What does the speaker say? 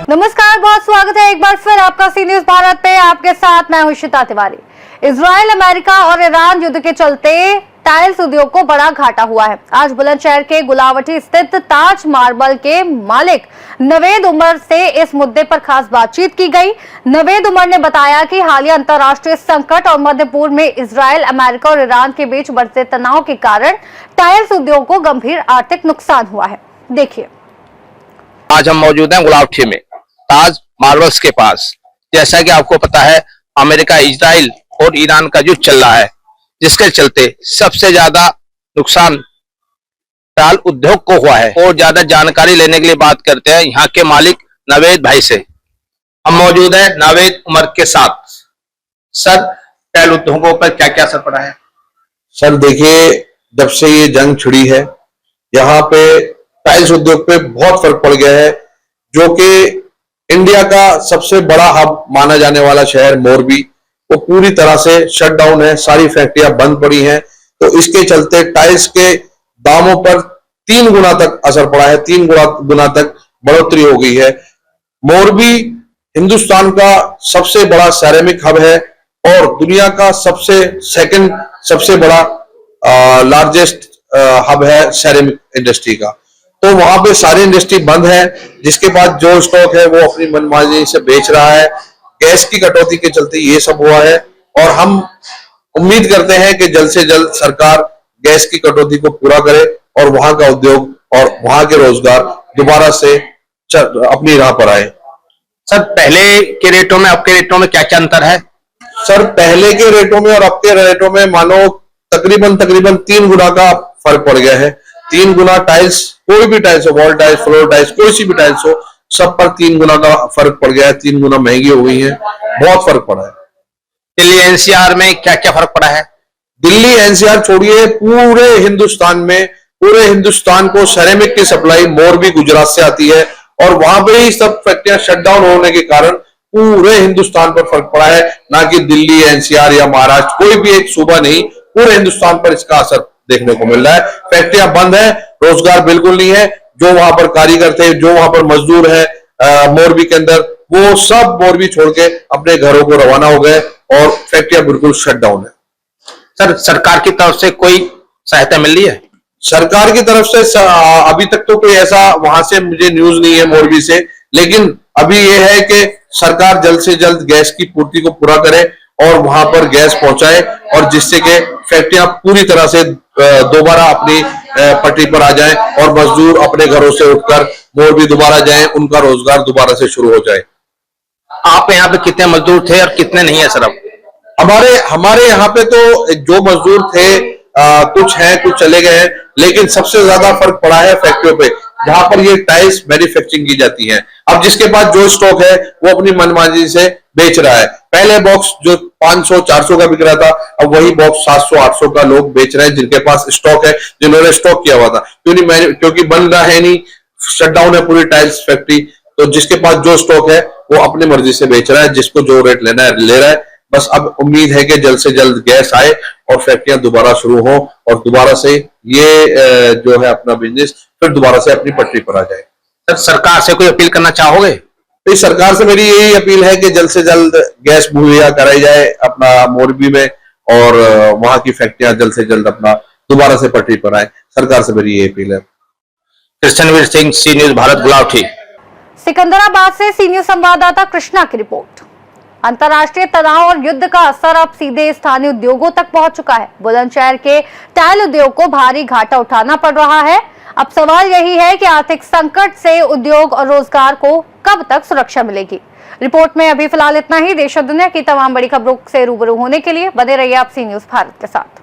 नमस्कार, बहुत स्वागत है एक बार फिर आपका सी न्यूज भारत पे। आपके साथ मैं हूं श्वेता तिवारी। इजराइल, अमेरिका और ईरान युद्ध के चलते टाइल्स उद्योग को बड़ा घाटा हुआ है। आज बुलंदशहर के गुलावटी स्थित ताज मार्बल के मालिक नवेद उमर से इस मुद्दे पर खास बातचीत की गई। नवेद उमर ने बताया कि हालिया अंतर्राष्ट्रीय संकट और मध्य पूर्व में इजराइल, अमेरिका और ईरान के बीच बढ़ते तनाव के कारण टाइल्स उद्योग को गंभीर आर्थिक नुकसान हुआ है। देखिए, आज हम मौजूद हैं गुलावटी में ताज मार्बल्स के पास। जैसा कि आपको पता है, अमेरिका, इजराइल और ईरान का युद्ध चल रहा है, जिसके चलते सबसे ज्यादा नुकसान टाइल उद्योग को हुआ है। और ज्यादा जानकारी लेने के लिए बात करते हैं यहाँ के मालिक नवेद भाई से। हम मौजूद हैं नवेद उमर के साथ। सर, टाइल उद्योगों पर क्या क्या असर पड़ा है? सर देखिए, जब से ये जंग छिड़ी है, यहाँ पे टाइल्स उद्योग पे बहुत फर्क पड़ गया है। जो कि इंडिया का सबसे बड़ा हब माना जाने वाला शहर मोरबी, वो पूरी तरह से शट डाउन है। सारी फैक्ट्रियां बंद पड़ी हैं। तो इसके चलते टाइल्स के दामों पर 3 गुना तक असर पड़ा है। 3 गुना तक बढ़ोतरी हो गई है। मोरबी हिंदुस्तान का सबसे बड़ा सेरेमिक हब है और दुनिया का सेकंड सबसे बड़ा लार्जेस्ट हब है सेरेमिक इंडस्ट्री का। तो वहां पे सारी इंडस्ट्री बंद है, जिसके बाद जो स्टॉक है वो अपनी मनमानी से बेच रहा है। गैस की कटौती के चलते ये सब हुआ है और हम उम्मीद करते हैं कि जल्द से जल्द सरकार गैस की कटौती को पूरा करे और वहां का उद्योग और वहां के रोजगार दोबारा से अपनी राह पर आए। सर, पहले के रेटों में अब के रेटों में क्या क्या अंतर है? सर, पहले के रेटों में और अब के रेटों में मानो तकरीबन 3 गुना का फर्क पड़ गया है। 3 गुना टाइल्स, कोई भी टाइल्स हो, वॉल टाइल्स, फ्लोर टाइल्स, कोई सी भी टाइल्स हो, सब पर 3 गुना का फर्क पड़ गया है। 3 गुना महंगी हो गई है। बहुत फर्क पड़ा है। दिल्ली एनसीआर में क्या क्या फर्क पड़ा है? दिल्ली एनसीआर छोड़िए, पूरे हिंदुस्तान को सेरेमिक की सप्लाई मोरबी, गुजरात से आती है और वहां पे ही सब फैक्ट्रियां शटडाउन होने के कारण पूरे हिंदुस्तान पर फर्क पड़ा है। ना कि दिल्ली, एनसीआर या महाराष्ट्र, कोई भी एक सूबा नहीं, पूरे हिंदुस्तान पर इसका असर देखने को मिल रहा है। फैक्ट्रियां बंद है, रोजगार बिल्कुल नहीं है। जो वहां पर कारीगर थे, जो वहां पर मजदूर है मोरबी के अंदर, वो सब मोरबी छोड़ के अपने घरों को रवाना हो गए और फैक्ट्रियां बिल्कुल शट डाउन है। सर, सरकार की तरफ से कोई सहायता मिल रही है? सरकार की तरफ से अभी तक तो कोई ऐसा वहां से मुझे न्यूज नहीं है मोरबी से, लेकिन अभी ये है कि सरकार जल्द से जल्द गैस की पूर्ति को पूरा करे और वहां पर गैस पहुंचाए और जिससे कि फैक्ट्रियां पूरी तरह से दोबारा अपनी पटरी पर आ जाएं और मजदूर अपने घरों से उठकर मोरबी दोबारा जाएं, उनका रोजगार दोबारा से शुरू हो जाए। आप यहाँ पे कितने मजदूर थे और कितने नहीं है सर? अब हमारे यहाँ पे तो जो मजदूर थे कुछ हैं, कुछ चले गए हैं, लेकिन सबसे ज्यादा फर्क पड़ा है फैक्ट्रियों पे, जहां पर ये टाइल्स मैन्युफैक्चरिंग की जाती है। अब जिसके पास जो स्टॉक है वो अपनी मनमानी से बेच रहा है। पहले बॉक्स जो 500-400 का बिक रहा था, अब वही बॉक्स 700-800 का लोग बेच रहे हैं, जिनके पास स्टॉक है, जिन्होंने स्टॉक किया हुआ था। क्योंकि बन रहा है नहीं, शटडाउन है पूरी टाइल्स फैक्ट्री, तो जिसके पास जो स्टॉक है वो अपनी मर्जी से बेच रहा है, जिसको जो रेट लेना है ले रहा है। बस अब उम्मीद है कि जल्द से जल्द गैस आए और फैक्ट्रियां दोबारा शुरू हो और दोबारा से ये जो है अपना बिजनेस फिर दोबारा से अपनी पटरी पर आ जाए। सर, सरकार से कोई अपील करना चाहोगे? तो सरकार से मेरी यही अपील है कि जल्द से जल्द गैस मुहैया कराई जाए अपना मोरबी में और वहां की फैक्ट्रियां जल्द से जल्द अपना दोबारा से पटरी पर आए। सरकार से मेरी ये अपील है। कृष्णवीर सिंह, सी न्यूज भारत, गुलावटी। सिकंदराबाद से सी न्यूज संवाददाता कृष्णा की रिपोर्ट। अंतर्राष्ट्रीय तनाव और युद्ध का असर अब सीधे स्थानीय उद्योगों तक पहुंच चुका है। बुलंदशहर के टाइल उद्योग को भारी घाटा उठाना पड़ रहा है। अब सवाल यही है कि आर्थिक संकट से उद्योग और रोजगार को कब तक सुरक्षा मिलेगी। रिपोर्ट में अभी फिलहाल इतना ही। देश और दुनिया की तमाम बड़ी खबरों से रूबरू होने के लिए बने रहिए आप सी न्यूज भारत के साथ।